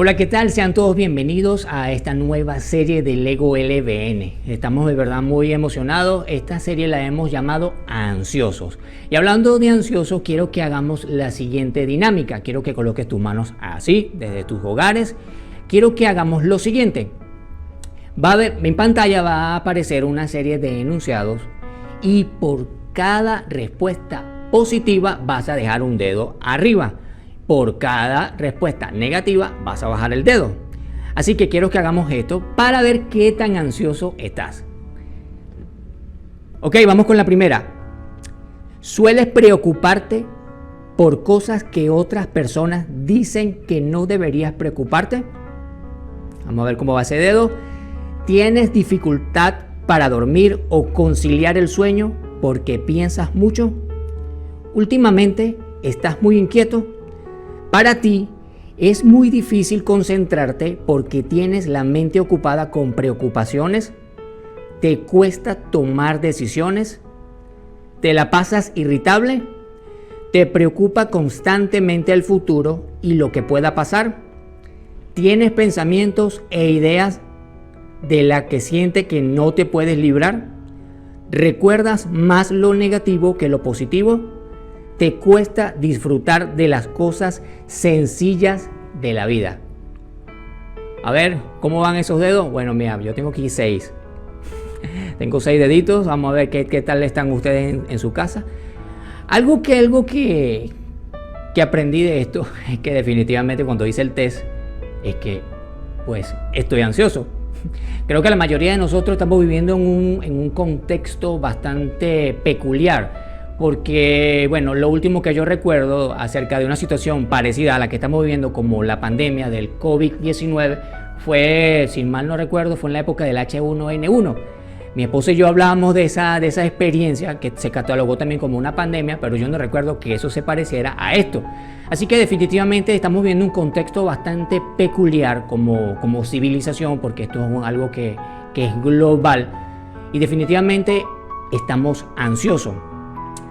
Hola, ¿qué tal? Sean todos bienvenidos a esta nueva serie de Lego LVN. Estamos de verdad muy emocionados. Esta serie la hemos llamado Ansiosos. Y hablando de ansiosos, quiero que hagamos la siguiente dinámica. Quiero que coloques tus manos así, desde tus hogares. Quiero que hagamos lo siguiente. En pantalla va a aparecer una serie de enunciados y por cada respuesta positiva vas a dejar un dedo arriba. Por cada respuesta negativa vas a bajar el dedo. Así que quiero que hagamos esto para ver qué tan ansioso estás. Ok, vamos con la primera. ¿Sueles preocuparte por cosas que otras personas dicen que no deberías preocuparte? Vamos a ver cómo va ese dedo. ¿Tienes dificultad para dormir o conciliar el sueño porque piensas mucho? Últimamente, ¿estás muy inquieto? Para ti, ¿es muy difícil concentrarte porque tienes la mente ocupada con preocupaciones? ¿Te cuesta tomar decisiones? ¿Te la pasas irritable? ¿Te preocupa constantemente el futuro y lo que pueda pasar? ¿Tienes pensamientos e ideas de las que sientes que no te puedes librar? ¿Recuerdas más lo negativo que lo positivo? ¿Te cuesta disfrutar de las cosas sencillas de la vida? A ver, ¿cómo van esos dedos? Bueno, mira, yo tengo aquí 6. Tengo 6 deditos. Vamos a ver qué tal están ustedes en su casa. Algo que aprendí de esto es que definitivamente cuando hice el test es que pues estoy ansioso. Creo que la mayoría de nosotros estamos viviendo en un contexto bastante peculiar. Porque, bueno, lo último que yo recuerdo acerca de una situación parecida a la que estamos viviendo como la pandemia del COVID-19 fue, si mal no recuerdo, fue en la época del H1N1. Mi esposa y yo hablábamos de esa experiencia que se catalogó también como una pandemia, pero yo no recuerdo que eso se pareciera a esto. Así que definitivamente estamos viendo un contexto bastante peculiar como civilización, porque esto es algo que es global y definitivamente estamos ansiosos.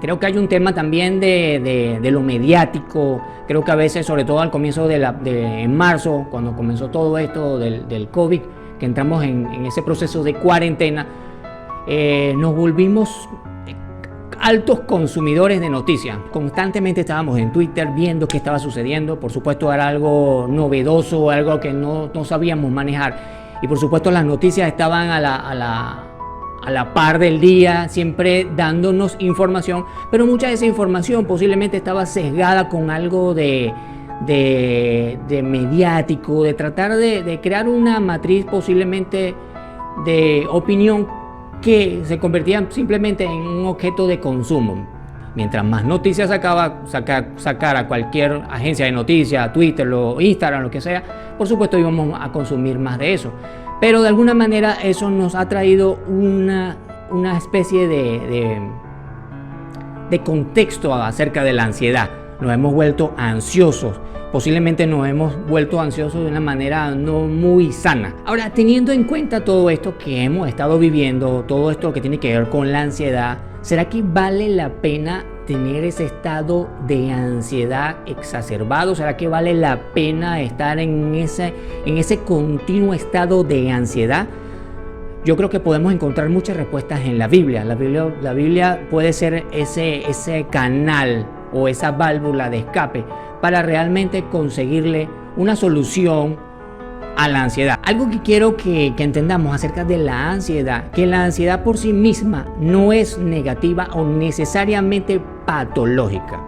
Creo que hay un tema también de lo mediático. Creo que a veces, sobre todo al comienzo en marzo, cuando comenzó todo esto del COVID, que entramos en ese proceso de cuarentena, nos volvimos altos consumidores de noticias. Constantemente estábamos en Twitter viendo qué estaba sucediendo. Por supuesto era algo novedoso, algo que no sabíamos manejar. Y por supuesto las noticias estaban a la par del día, siempre dándonos información, pero mucha de esa información posiblemente estaba sesgada con algo de mediático, de tratar de crear una matriz posiblemente de opinión que se convertía simplemente en un objeto de consumo. Mientras más noticias sacara cualquier agencia de noticias, Twitter, Instagram, lo que sea, por supuesto íbamos a consumir más de eso. Pero de alguna manera eso nos ha traído una especie de contexto acerca de la ansiedad. Nos hemos vuelto ansiosos. Posiblemente nos hemos vuelto ansiosos de una manera no muy sana. Ahora, teniendo en cuenta todo esto que hemos estado viviendo, todo esto que tiene que ver con la ansiedad, ¿será que vale la pena tener ese estado de ansiedad exacerbado? ¿Será que vale la pena estar en ese continuo estado de ansiedad? Yo creo que podemos encontrar muchas respuestas en la Biblia. La Biblia puede ser ese canal o esa válvula de escape para realmente conseguirle una solución a la ansiedad. Algo que quiero que entendamos acerca de la ansiedad, que la ansiedad por sí misma no es negativa o necesariamente patológica.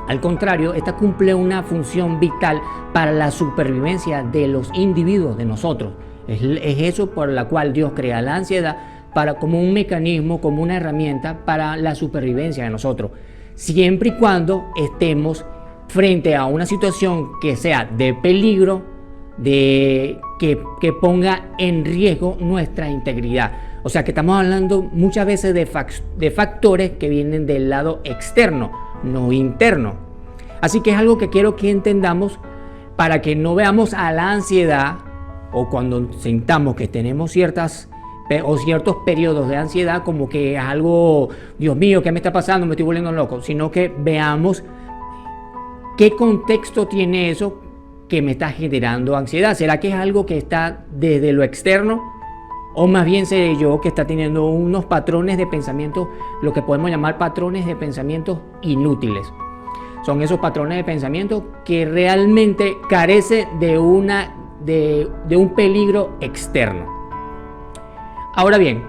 Al contrario, esta cumple una función vital para la supervivencia de los individuos, de nosotros. Es eso por la cual Dios crea la ansiedad como un mecanismo, como una herramienta para la supervivencia de nosotros. Siempre y cuando estemos frente a una situación que sea de peligro, que ponga en riesgo nuestra integridad. O sea que estamos hablando muchas veces de factores que vienen del lado externo, no interno. Así que es algo que quiero que entendamos para que no veamos a la ansiedad o cuando sintamos que tenemos ciertos periodos de ansiedad como que es algo, Dios mío, ¿qué me está pasando? Me estoy volviendo loco. Sino que veamos qué contexto tiene eso que me está generando ansiedad? ¿Será que es algo que está desde lo externo? ¿O más bien seré yo que está teniendo unos patrones de pensamiento, lo que podemos llamar patrones de pensamiento inútiles? Son esos patrones de pensamiento que realmente carecen de un peligro externo. Ahora bien,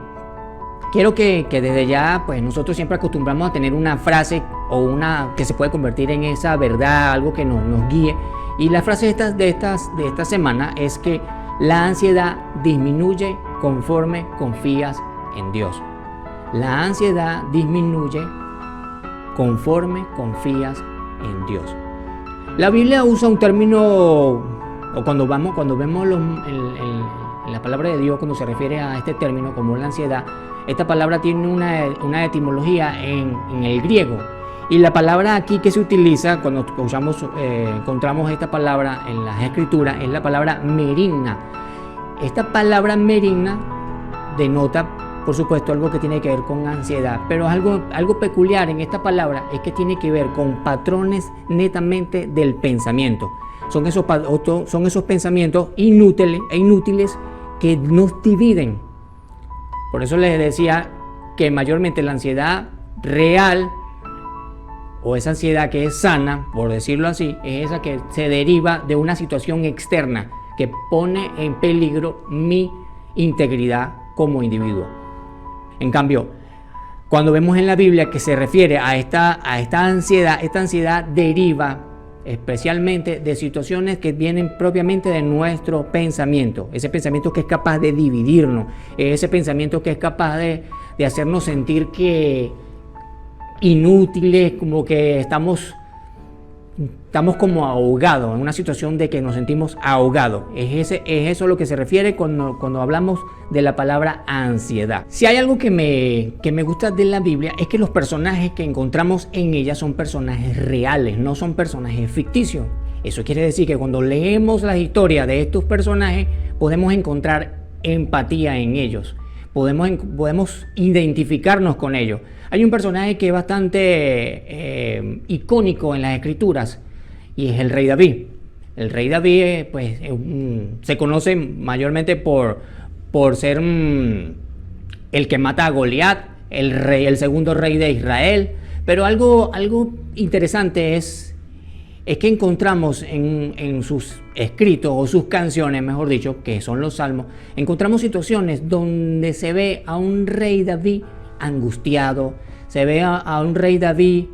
quiero que desde ya, pues nosotros siempre acostumbramos a tener una frase o una que se puede convertir en esa verdad, algo que nos guíe. Y la frase de esta semana es que la ansiedad disminuye conforme confías en Dios. La ansiedad disminuye conforme confías en Dios. La Biblia usa un término, o cuando vemos en la palabra de Dios, cuando se refiere a este término como la ansiedad, esta palabra tiene una etimología en el griego. Y la palabra aquí que se utiliza cuando encontramos esta palabra en las escrituras es la palabra merigna. Esta palabra merigna denota, por supuesto, algo que tiene que ver con ansiedad, pero algo peculiar en esta palabra es que tiene que ver con patrones netamente del pensamiento. Son esos pensamientos inútiles que nos dividen. Por eso les decía que mayormente la ansiedad real, o esa ansiedad que es sana, por decirlo así, es esa que se deriva de una situación externa que pone en peligro mi integridad como individuo. En cambio, cuando vemos en la Biblia que se refiere a esta ansiedad, esta ansiedad deriva especialmente de situaciones que vienen propiamente de nuestro pensamiento, ese pensamiento que es capaz de dividirnos, ese pensamiento que es capaz de hacernos sentir que inútiles, como que estamos como ahogados, en una situación de que nos sentimos ahogados. Es eso lo que se refiere cuando hablamos de la palabra ansiedad. Si hay algo que me gusta de la Biblia es que los personajes que encontramos en ella son personajes reales, no son personajes ficticios. Eso quiere decir que cuando leemos la historia de estos personajes podemos encontrar empatía en ellos, podemos identificarnos con ellos. Hay un personaje que es bastante icónico en las escrituras y es el rey David. El rey David se conoce mayormente por ser el que mata a Goliat, el segundo rey de Israel. Pero algo interesante es que encontramos en sus escritos o sus canciones, mejor dicho, que son los salmos, encontramos situaciones donde se ve a un rey David angustiado, se ve a un rey David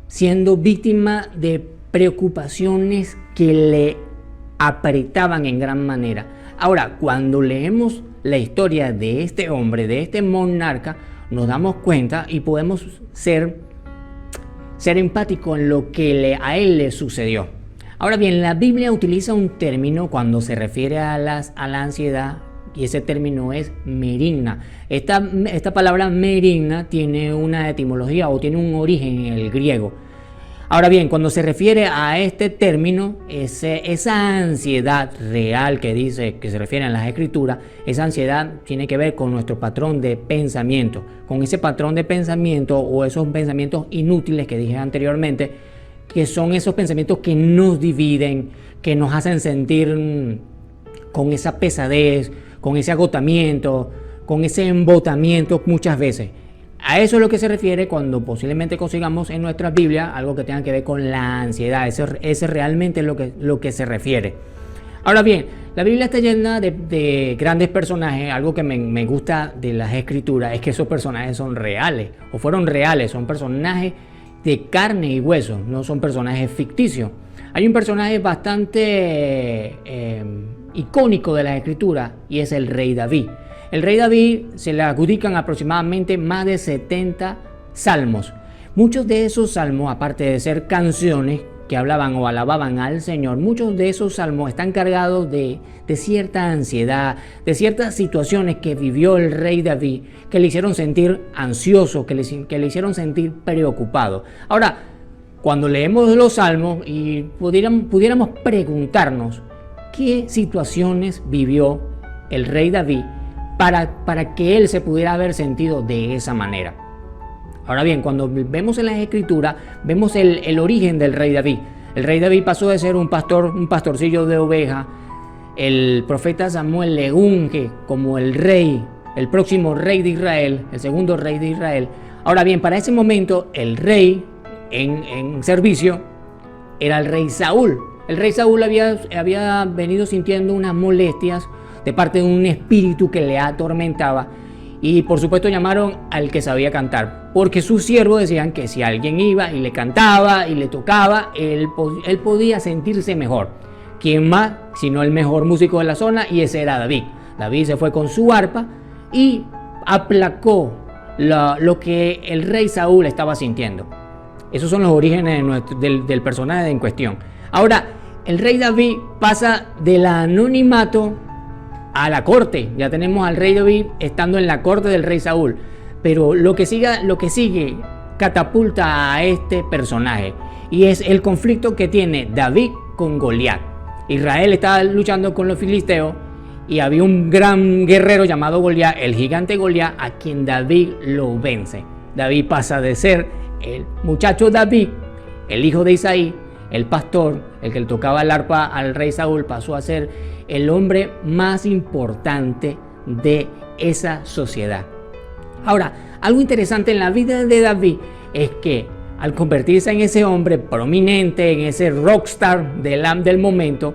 siendo víctima de preocupaciones que le apretaban en gran manera. Ahora, cuando leemos la historia de este hombre, de este monarca, nos damos cuenta y podemos ser empáticos en lo que a él le sucedió. Ahora bien, la Biblia utiliza un término cuando se refiere a la ansiedad, y ese término es merigna. Esta palabra merigna tiene una etimología o tiene un origen en el griego. Ahora bien, cuando se refiere a este término, esa ansiedad real que se refiere en las escrituras, esa ansiedad tiene que ver con nuestro patrón de pensamiento, con ese patrón de pensamiento o esos pensamientos inútiles que dije anteriormente, que son esos pensamientos que nos dividen, que nos hacen sentir con esa pesadez, con ese agotamiento, con ese embotamiento muchas veces. A eso es lo que se refiere cuando posiblemente consigamos en nuestra Biblia algo que tenga que ver con la ansiedad. Ese realmente es lo que se refiere. Ahora bien, la Biblia está llena de grandes personajes. Algo que me gusta de las escrituras es que esos personajes son reales o fueron reales, son personajes de carne y hueso, no son personajes ficticios. Hay un personaje bastante icónico de las escrituras y es el rey David. El rey David se le adjudican aproximadamente más de 70 salmos. Muchos de esos salmos, aparte de ser canciones que hablaban o alababan al Señor, muchos de esos salmos están cargados de cierta ansiedad, de ciertas situaciones que vivió el rey David, que le hicieron sentir ansioso, que le hicieron sentir preocupado. Ahora, cuando leemos los salmos y pudiéramos preguntarnos qué situaciones vivió el rey David para que él se pudiera haber sentido de esa manera. Ahora bien, cuando vemos en las escrituras, vemos el origen del rey David. El rey David pasó de ser un pastorcillo de oveja. El profeta Samuel le unge como el rey, el próximo rey de Israel, el segundo rey de Israel. Ahora bien, para ese momento el rey en servicio era el rey Saúl. El rey Saúl había venido sintiendo unas molestias de parte de un espíritu que le atormentaba. Y por supuesto llamaron al que sabía cantar, porque sus siervos decían que si alguien iba y le cantaba y le tocaba, él podía sentirse mejor. ¿Quién más? Sino el mejor músico de la zona, y ese era David. David se fue con su arpa y aplacó lo que el rey Saúl estaba sintiendo. Esos son los orígenes del personaje en cuestión. Ahora, el rey David pasa del anonimato a la corte. Ya tenemos al rey David estando en la corte del rey Saúl. Pero lo que sigue catapulta a este personaje, y es el conflicto que tiene David con Goliat. Israel estaba luchando con los filisteos y había un gran guerrero llamado Goliat, el gigante Goliat, a quien David lo vence. David pasa de ser el muchacho David, el hijo de Isaí, el pastor, el que le tocaba el arpa al rey Saúl, pasó a ser el hombre más importante de esa sociedad. Ahora, algo interesante en la vida de David es que al convertirse en ese hombre prominente, en ese rockstar del momento,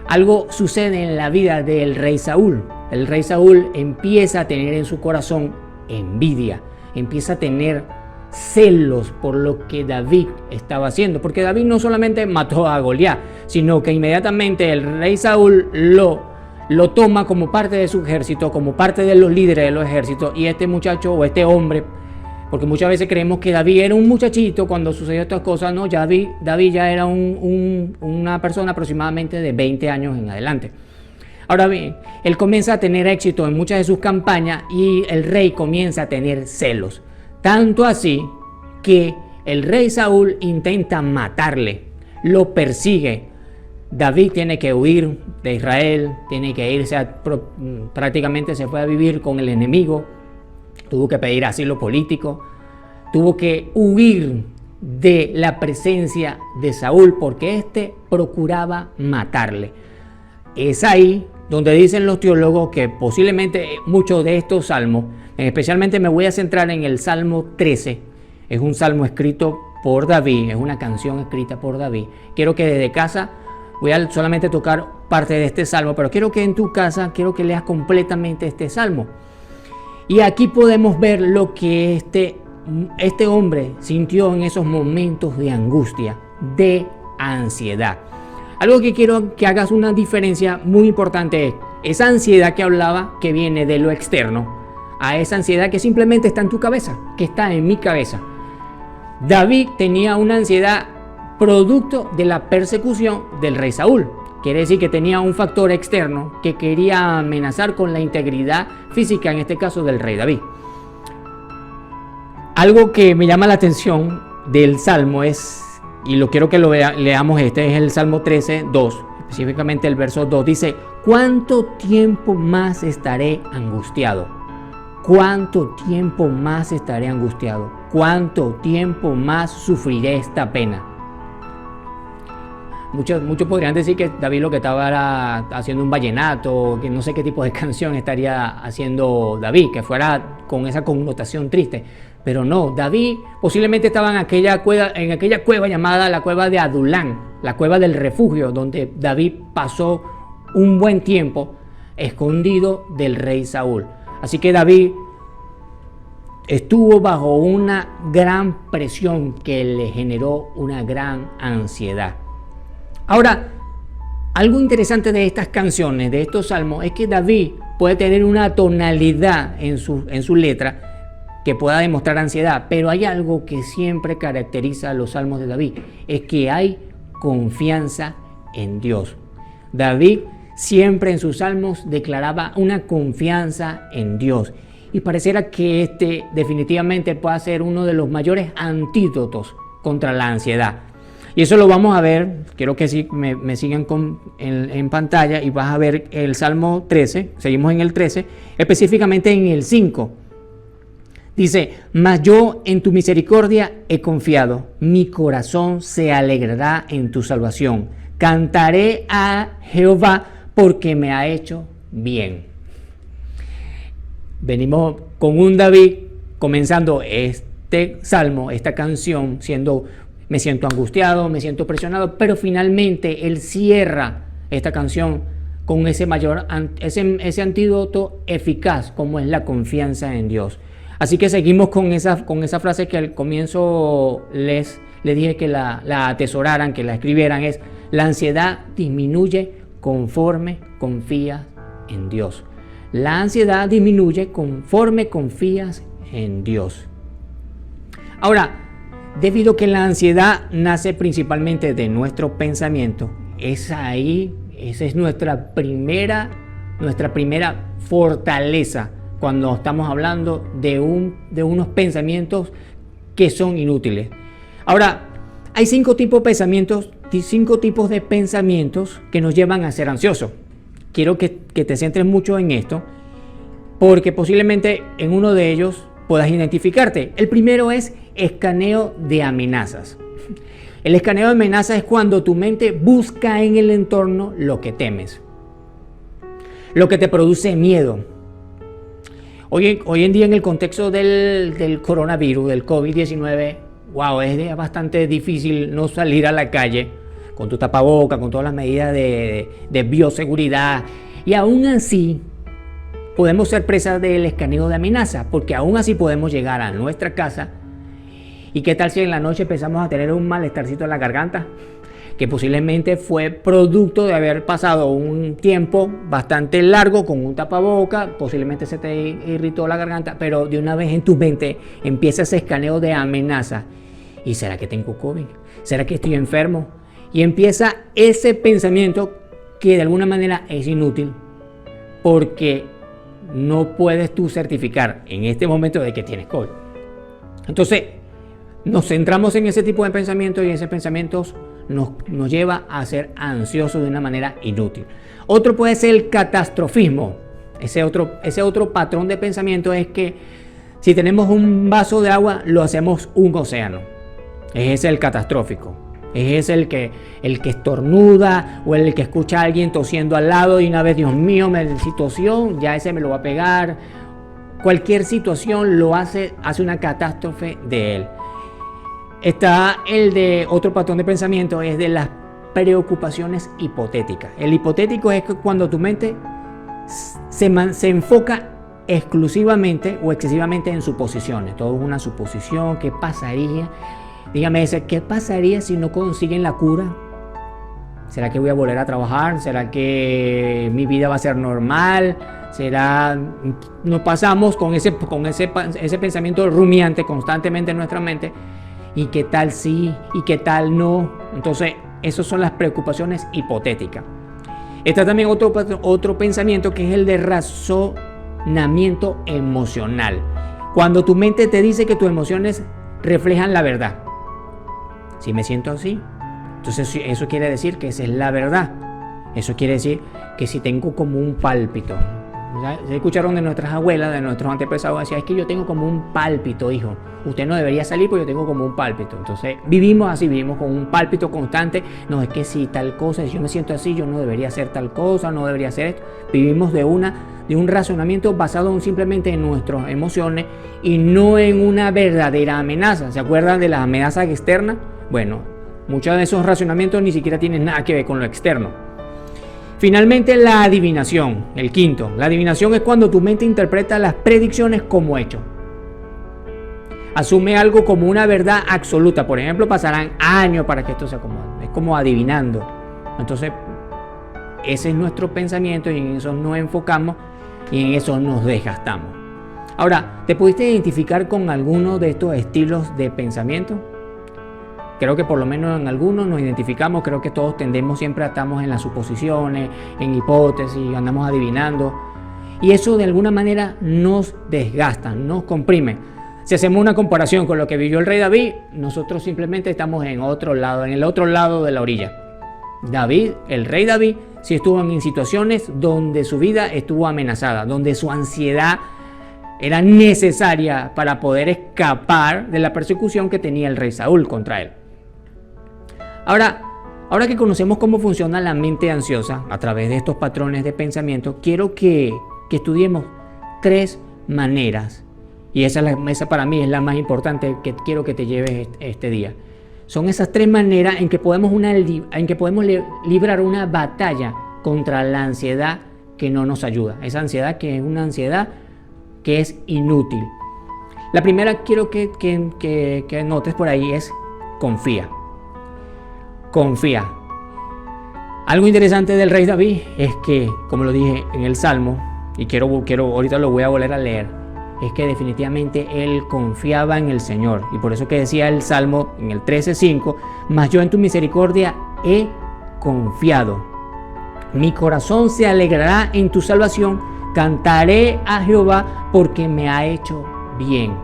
algo sucede en la vida del rey Saúl. El rey Saúl empieza a tener en su corazón envidia, empieza a tener celos por lo que David estaba haciendo, porque David no solamente mató a Goliat, sino que inmediatamente el rey Saúl lo toma como parte de su ejército, como parte de los líderes de los ejércitos, y este muchacho o este hombre, porque muchas veces creemos que David era un muchachito cuando sucedió estas cosas. No, David ya era una persona aproximadamente de 20 años en adelante. Ahora bien, él comienza a tener éxito en muchas de sus campañas y el rey comienza a tener celos. Tanto así que el rey Saúl intenta matarle, lo persigue. David tiene que huir de Israel, tiene que irse, prácticamente se fue a vivir con el enemigo, tuvo que pedir asilo político, tuvo que huir de la presencia de Saúl porque éste procuraba matarle. Es ahí donde dicen los teólogos que posiblemente muchos de estos salmos, especialmente me voy a centrar en el Salmo 13, es un salmo escrito por David, es una canción escrita por David. Quiero que desde casa, voy a solamente tocar parte de este salmo, pero quiero que en tu casa, quiero que leas completamente este salmo. Y aquí podemos ver lo que este hombre sintió en esos momentos de angustia, de ansiedad. Algo que quiero que hagas una diferencia muy importante es esa ansiedad que hablaba, que viene de lo externo, a esa ansiedad que simplemente está en tu cabeza, que está en mi cabeza. David tenía una ansiedad producto de la persecución del rey Saúl. Quiere decir que tenía un factor externo que quería amenazar con la integridad física, en este caso del rey David. Algo que me llama la atención del Salmo es, y lo quiero que lo leamos, este es el Salmo 13, 2, específicamente el verso 2, dice: ¿cuánto tiempo más estaré angustiado? ¿Cuánto tiempo más estaré angustiado? ¿Cuánto tiempo más sufriré esta pena? Muchos podrían decir que David lo que estaba era haciendo un vallenato, que no sé qué tipo de canción estaría haciendo David, que fuera con esa connotación triste. Pero no, David posiblemente estaba en aquella cueva llamada la cueva de Adulán, la cueva del refugio, donde David pasó un buen tiempo escondido del rey Saúl. Así que David estuvo bajo una gran presión que le generó una gran ansiedad. Ahora, algo interesante de estas canciones, de estos salmos, es que David puede tener una tonalidad en su letra que pueda demostrar ansiedad, pero hay algo que siempre caracteriza a los salmos de David, es que hay confianza en Dios. David siempre en sus salmos declaraba una confianza en Dios, y pareciera que este definitivamente puede ser uno de los mayores antídotos contra la ansiedad. Y eso lo vamos a ver, quiero que sí me sigan en pantalla, y vas a ver el Salmo 13, seguimos en el 13, específicamente en el 5. Dice, mas yo en tu misericordia he confiado, mi corazón se alegrará en tu salvación. Cantaré a Jehová porque me ha hecho bien. Venimos con un David comenzando este salmo, esta canción, me siento angustiado, me siento presionado, pero finalmente él cierra esta canción con ese antídoto eficaz como es la confianza en Dios. Así que seguimos con esa frase que al comienzo les dije que la atesoraran, que la escribieran, es: la ansiedad disminuye conforme confías en Dios. La ansiedad disminuye conforme confías en Dios. Ahora, debido a que la ansiedad nace principalmente de nuestro pensamiento, esa es nuestra primera fortaleza cuando estamos hablando de unos pensamientos que son inútiles. Ahora, hay 5 tipos de pensamientos que nos llevan a ser ansiosos. Quiero que te centres mucho en esto, porque posiblemente en uno de ellos puedas identificarte. El primero es escaneo de amenazas. El escaneo de amenazas es cuando tu mente busca en el entorno lo que temes, lo que te produce miedo. Hoy en día, en el contexto del coronavirus, del COVID-19, es bastante difícil no salir a la calle con tu tapaboca, con todas las medidas de bioseguridad, y aún así podemos ser presas del escaneo de amenaza, porque aún así podemos llegar a nuestra casa. ¿Y qué tal si en la noche empezamos a tener un malestarcito en la garganta? Que posiblemente fue producto de haber pasado un tiempo bastante largo con un tapaboca, posiblemente se te irritó la garganta, pero de una vez en tu mente empieza ese escaneo de amenaza. ¿Y será que tengo COVID? ¿Será que estoy enfermo? Y empieza ese pensamiento que de alguna manera es inútil, porque no puedes tú certificar en este momento de que tienes COVID. Entonces, nos centramos en ese tipo de pensamientos y esos pensamientos nos lleva a ser ansiosos de una manera inútil. Otro puede ser el catastrofismo. Ese otro patrón de pensamiento es que si tenemos un vaso de agua, lo hacemos un océano. Es el catastrófico. Es el que estornuda, o el que escucha a alguien tosiendo al lado y una vez, Dios mío, situación, ya ese me lo va a pegar. Cualquier situación lo hace una catástrofe de él. Está el de otro patrón de pensamiento, es de las preocupaciones hipotéticas. El hipotético es que cuando tu mente se enfoca exclusivamente o excesivamente en suposiciones. Todo es una suposición. ¿Qué pasaría? Dígame ese, ¿qué pasaría si no consiguen la cura? ¿Será que voy a volver a trabajar? ¿Será que mi vida va a ser normal? Nos pasamos con ese pensamiento rumiante constantemente en nuestra mente. ¿Y qué tal sí? ¿Y qué tal no? Entonces, esas son las preocupaciones hipotéticas. Está también otro pensamiento, que es el de razonamiento emocional. Cuando tu mente te dice que tus emociones reflejan la verdad. Si me siento así, entonces eso quiere decir que esa es la verdad. Eso quiere decir que si tengo como un pálpito. ¿Se escucharon de nuestras abuelas, de nuestros antepasados? Decía, es que yo tengo como un pálpito, hijo. Usted no debería salir porque yo tengo como un pálpito. Entonces vivimos así, vivimos con un pálpito constante. No, es que si tal cosa, si yo me siento así, yo no debería hacer tal cosa, no debería hacer esto. Vivimos de un razonamiento basado simplemente en nuestras emociones y no en una verdadera amenaza. ¿Se acuerdan de las amenazas externas? Bueno, muchos de esos razonamientos ni siquiera tienen nada que ver con lo externo. Finalmente, la adivinación, el quinto. La adivinación es cuando tu mente interpreta las predicciones como hecho. Asume algo como una verdad absoluta. Por ejemplo, pasarán años para que esto se acomode. Es como adivinando. Entonces, ese es nuestro pensamiento y en eso nos enfocamos y en eso nos desgastamos. Ahora, ¿te pudiste identificar con alguno de estos estilos de pensamiento? Creo que por lo menos en algunos nos identificamos. Creo que todos siempre estamos en las suposiciones, en hipótesis, andamos adivinando. Y eso de alguna manera nos desgasta, nos comprime. Si hacemos una comparación con lo que vivió el rey David, nosotros simplemente estamos en el otro lado de la orilla. El rey David, sí estuvo en situaciones donde su vida estuvo amenazada, donde su ansiedad era necesaria para poder escapar de la persecución que tenía el rey Saúl contra él. Ahora que conocemos cómo funciona la mente ansiosa a través de estos patrones de pensamiento, quiero que estudiemos 3 maneras, y esa para mí es la más importante que quiero que te lleves este día. Son esas 3 maneras en que podemos librar una batalla contra la ansiedad que no nos ayuda. Esa ansiedad que es una ansiedad que es inútil. La primera quiero que notes por ahí es confía. Confía. Algo interesante del rey David es que, como lo dije en el Salmo, y ahorita lo voy a volver a leer, es que definitivamente él confiaba en el Señor. Y por eso que decía el Salmo en el 13:5, mas yo en tu misericordia he confiado. Mi corazón se alegrará en tu salvación, cantaré a Jehová porque me ha hecho bien.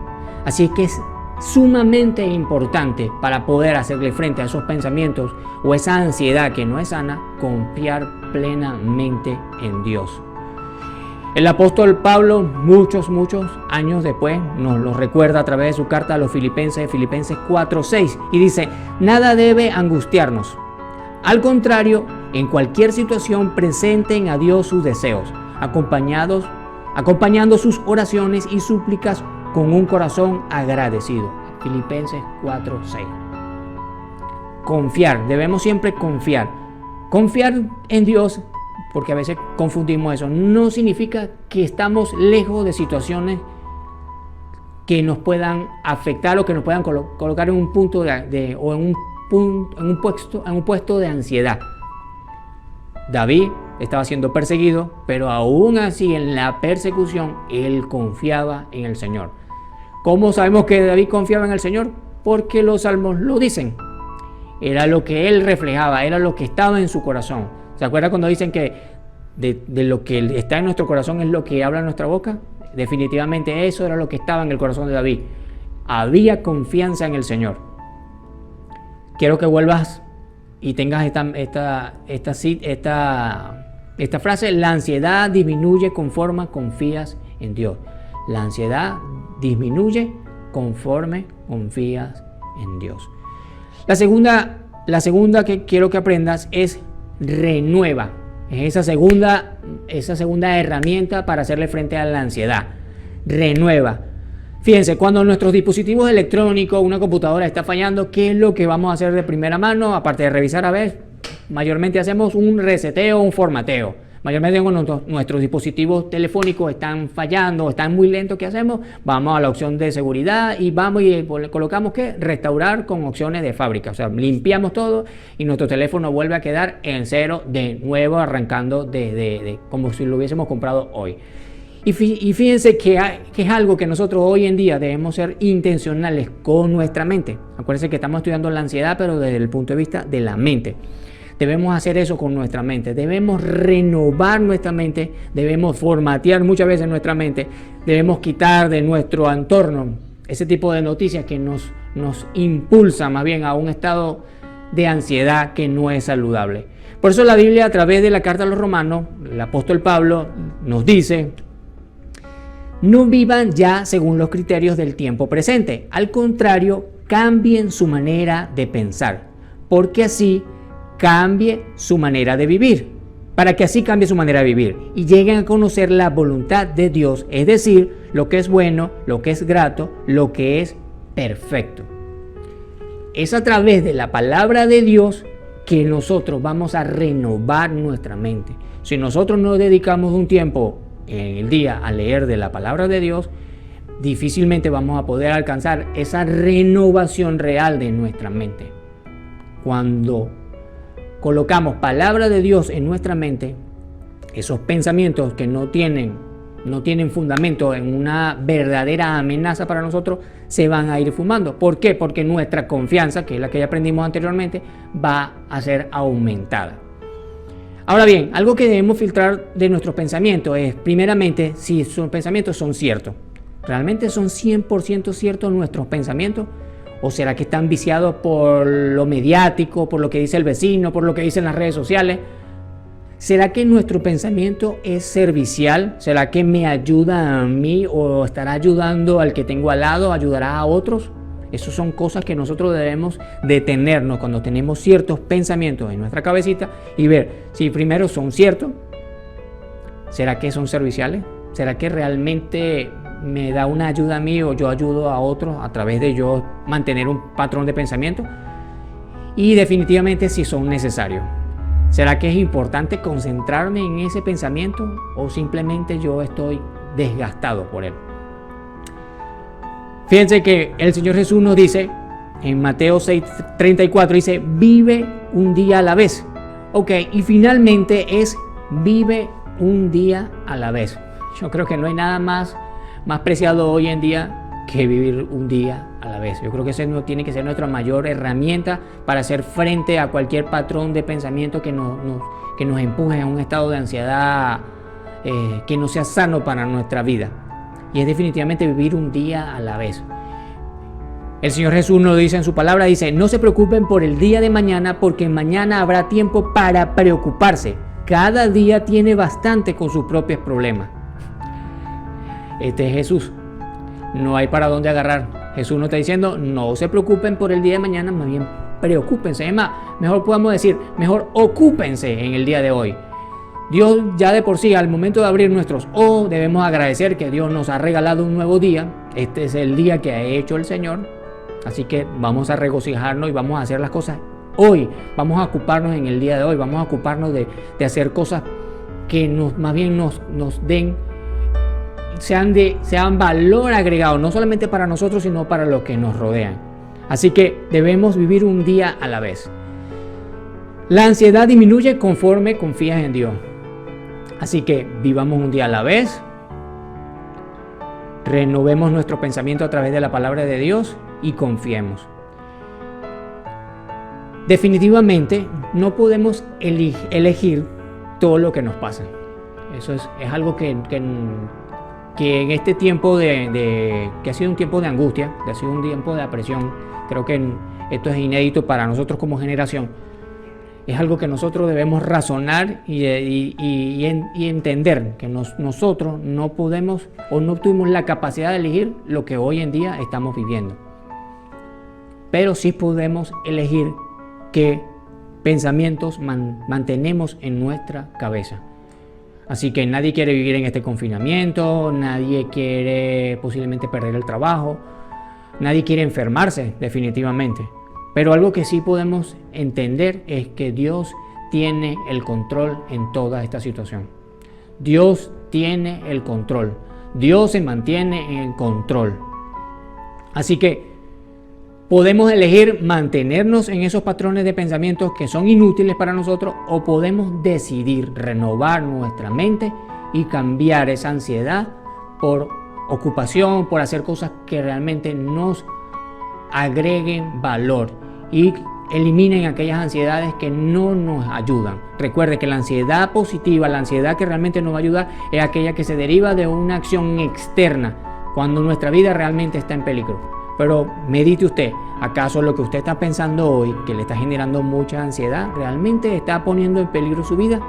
Así que es sumamente importante para poder hacerle frente a esos pensamientos o esa ansiedad que no es sana, confiar plenamente en Dios. El apóstol Pablo, muchos años después, nos lo recuerda a través de su carta a los Filipenses 4:6, y dice: nada debe angustiarnos. Al contrario, en cualquier situación presenten a Dios sus deseos, acompañando sus oraciones y súplicas con un corazón agradecido. Filipenses 4:6. Confiar, debemos siempre confiar. Confiar en Dios, porque a veces confundimos eso, no significa que estamos lejos de situaciones que nos puedan afectar o que nos puedan colocar en un punto en un puesto de ansiedad. David estaba siendo perseguido, pero aún así en la persecución él confiaba en el Señor. ¿Cómo sabemos que David confiaba en el Señor? Porque los salmos lo dicen. Era lo que él reflejaba, era lo que estaba en su corazón. ¿Se acuerdan cuando dicen que de lo que está en nuestro corazón es lo que habla en nuestra boca? Definitivamente eso era lo que estaba en el corazón de David. Había confianza en el Señor. Quiero que vuelvas y tengas esta frase: la ansiedad disminuye conforme confías en Dios. La ansiedad disminuye conforme confías en Dios. La segunda que quiero que aprendas es renueva. Es esa segunda herramienta para hacerle frente a la ansiedad. Renueva. Fíjense, cuando nuestros dispositivos electrónicos, una computadora está fallando, ¿qué es lo que vamos a hacer de primera mano? Aparte de revisar a ver, mayormente hacemos un reseteo, un formateo. Mayormente cuando nuestros dispositivos telefónicos están fallando, están muy lentos, ¿qué hacemos? Vamos a la opción de seguridad y vamos y colocamos ¿qué? Restaurar con opciones de fábrica. O sea, limpiamos todo y nuestro teléfono vuelve a quedar en cero de nuevo, arrancando desde como si lo hubiésemos comprado hoy. Y fíjense que es algo que nosotros hoy en día debemos ser intencionales con nuestra mente. Acuérdense que estamos estudiando la ansiedad, pero desde el punto de vista de la mente. Debemos hacer eso con nuestra mente, debemos renovar nuestra mente, debemos formatear muchas veces nuestra mente, debemos quitar de nuestro entorno ese tipo de noticias que nos impulsa más bien a un estado de ansiedad que no es saludable. Por eso la Biblia, a través de la carta a los Romanos, el apóstol Pablo nos dice: no vivan ya según los criterios del tiempo presente, al contrario, cambien su manera de pensar, porque así cambie su manera de vivir, para que así cambie su manera de vivir y lleguen a conocer la voluntad de Dios, es decir, lo que es bueno, lo que es grato, lo que es perfecto. Es a través de la palabra de Dios que nosotros vamos a renovar nuestra mente. Si nosotros no dedicamos un tiempo en el día a leer de la palabra de Dios, difícilmente vamos a poder alcanzar esa renovación real de nuestra mente. Cuando colocamos palabra de Dios en nuestra mente, esos pensamientos que no tienen fundamento en una verdadera amenaza para nosotros, se van a ir fumando. ¿Por qué? Porque nuestra confianza, que es la que ya aprendimos anteriormente, va a ser aumentada. Ahora bien, algo que debemos filtrar de nuestros pensamientos es, primeramente, si sus pensamientos son ciertos. ¿Realmente son 100% ciertos nuestros pensamientos? ¿O será que están viciados por lo mediático, por lo que dice el vecino, por lo que dicen las redes sociales? ¿Será que nuestro pensamiento es servicial? ¿Será que me ayuda a mí o estará ayudando al que tengo al lado? ¿Ayudará a otros? Esas son cosas que nosotros debemos detenernos cuando tenemos ciertos pensamientos en nuestra cabecita y ver si primero son ciertos. ¿Será que son serviciales? ¿Será que realmente me da una ayuda a mí o yo ayudo a otros a través de yo mantener un patrón de pensamiento? Y definitivamente si son necesarios. ¿Será que es importante concentrarme en ese pensamiento o simplemente yo estoy desgastado por él? Fíjense que el Señor Jesús nos dice en Mateo 6:34, dice, vive un día a la vez. Ok, y finalmente es vive un día a la vez. Yo creo que no hay nada más preciado hoy en día que vivir un día a la vez. Yo creo que ese no tiene que ser nuestra mayor herramienta para hacer frente a cualquier patrón de pensamiento que nos empuje a un estado de ansiedad que no sea sano para nuestra vida. Y es definitivamente vivir un día a la vez. El Señor Jesús nos dice en su palabra, dice, no se preocupen por el día de mañana, porque mañana habrá tiempo para preocuparse. Cada día tiene bastante con sus propios problemas. Este es Jesús. No hay para dónde agarrar. Jesús nos está diciendo, no se preocupen por el día de mañana, más bien preocúpense. Es más, mejor podemos decir, mejor ocúpense en el día de hoy. Dios ya de por sí, al momento de abrir nuestros ojos, debemos agradecer que Dios nos ha regalado un nuevo día. Este es el día que ha hecho el Señor. Así que vamos a regocijarnos y vamos a hacer las cosas hoy. Vamos a ocuparnos en el día de hoy. Vamos a ocuparnos de hacer cosas que más bien nos den, sean valor agregado, no solamente para nosotros, sino para los que nos rodean. Así que debemos vivir un día a la vez. La ansiedad disminuye conforme confías en Dios. Así que vivamos un día a la vez. Renovemos nuestro pensamiento a través de la palabra de Dios y confiemos. Definitivamente no podemos elegir todo lo que nos pasa. Eso es algo que en este tiempo que ha sido un tiempo de angustia, que ha sido un tiempo de apresión, creo que esto es inédito para nosotros como generación. Es algo que nosotros debemos razonar y entender que nosotros no podemos o no tuvimos la capacidad de elegir lo que hoy en día estamos viviendo. Pero sí podemos elegir qué pensamientos mantenemos en nuestra cabeza. Así que nadie quiere vivir en este confinamiento, nadie quiere posiblemente perder el trabajo, nadie quiere enfermarse definitivamente. Pero algo que sí podemos entender es que Dios tiene el control en toda esta situación. Dios tiene el control. Dios se mantiene en control. Así que podemos elegir mantenernos en esos patrones de pensamientos que son inútiles para nosotros, o podemos decidir renovar nuestra mente y cambiar esa ansiedad por ocupación, por hacer cosas que realmente nos agreguen valor y eliminen aquellas ansiedades que no nos ayudan. Recuerde que la ansiedad positiva, la ansiedad que realmente nos va a ayudar, es aquella que se deriva de una acción externa, cuando nuestra vida realmente está en peligro. Pero medite usted, ¿acaso lo que usted está pensando hoy, que le está generando mucha ansiedad, realmente está poniendo en peligro su vida?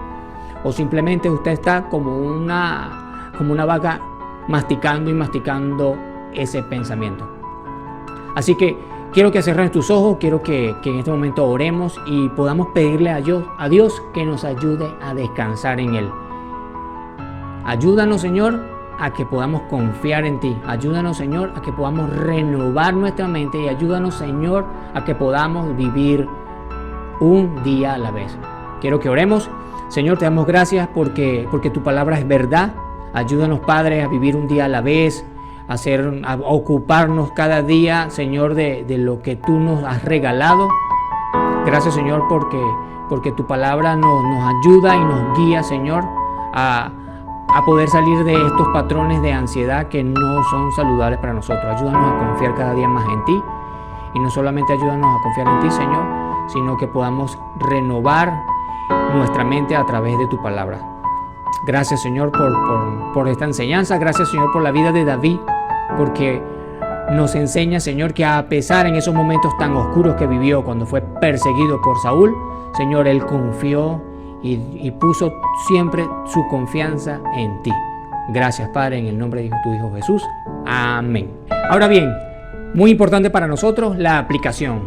¿O simplemente usted está como una vaca masticando y masticando ese pensamiento? Así que quiero que cierres tus ojos, quiero que en este momento oremos y podamos pedirle a Dios que nos ayude a descansar en Él. Ayúdanos, Señor, a que podamos confiar en ti. Ayúdanos, Señor, a que podamos renovar nuestra mente, y ayúdanos, Señor, a que podamos vivir un día a la vez. Quiero que oremos. Señor, te damos gracias porque tu palabra es verdad. Ayúdanos, Padre, a vivir un día a la vez, a ocuparnos cada día, Señor, de lo que tú nos has regalado. Gracias, Señor, porque tu palabra nos ayuda y nos guía, Señor, a poder salir de estos patrones de ansiedad que no son saludables para nosotros. Ayúdanos a confiar cada día más en ti, y no solamente ayúdanos a confiar en ti, Señor, sino que podamos renovar nuestra mente a través de tu palabra. Gracias, Señor, por esta enseñanza. Gracias, Señor, por la vida de David, porque nos enseña, Señor, que a pesar en esos momentos tan oscuros que vivió cuando fue perseguido por Saúl, Señor, él confió y puso siempre su confianza en ti. Gracias, Padre, en el nombre de tu Hijo Jesús. Amén. Ahora bien, muy importante para nosotros la aplicación.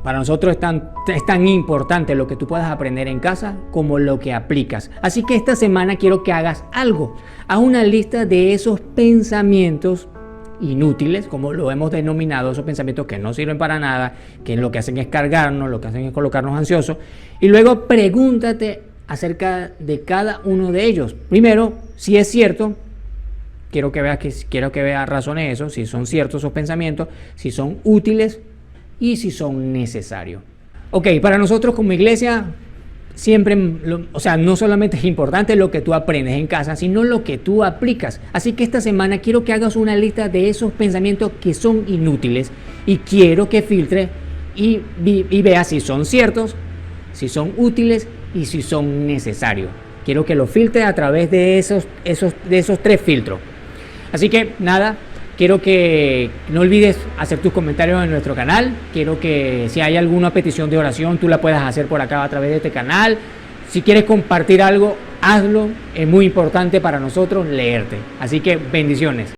Para nosotros es tan importante lo que tú puedas aprender en casa como lo que aplicas. Así que esta semana quiero que hagas algo. Haz una lista de esos pensamientos inútiles, como lo hemos denominado, esos pensamientos que no sirven para nada, que lo que hacen es cargarnos, lo que hacen es colocarnos ansiosos. Y luego pregúntate acerca de cada uno de ellos. Primero, si es cierto, quiero que veas razones eso, si son ciertos esos pensamientos, si son útiles y si son necesarios. Ok, para nosotros como iglesia, siempre, no solamente es importante lo que tú aprendes en casa, sino lo que tú aplicas. Así que esta semana quiero que hagas una lista de esos pensamientos que son inútiles y quiero que filtres y veas si son ciertos, si son útiles y si son necesarios. Quiero que lo filtres a través de esos 3 filtros. Así que nada, quiero que no olvides hacer tus comentarios en nuestro canal. Quiero que si hay alguna petición de oración, tú la puedas hacer por acá a través de este canal. Si quieres compartir algo, hazlo. Es muy importante para nosotros leerte. Así que bendiciones.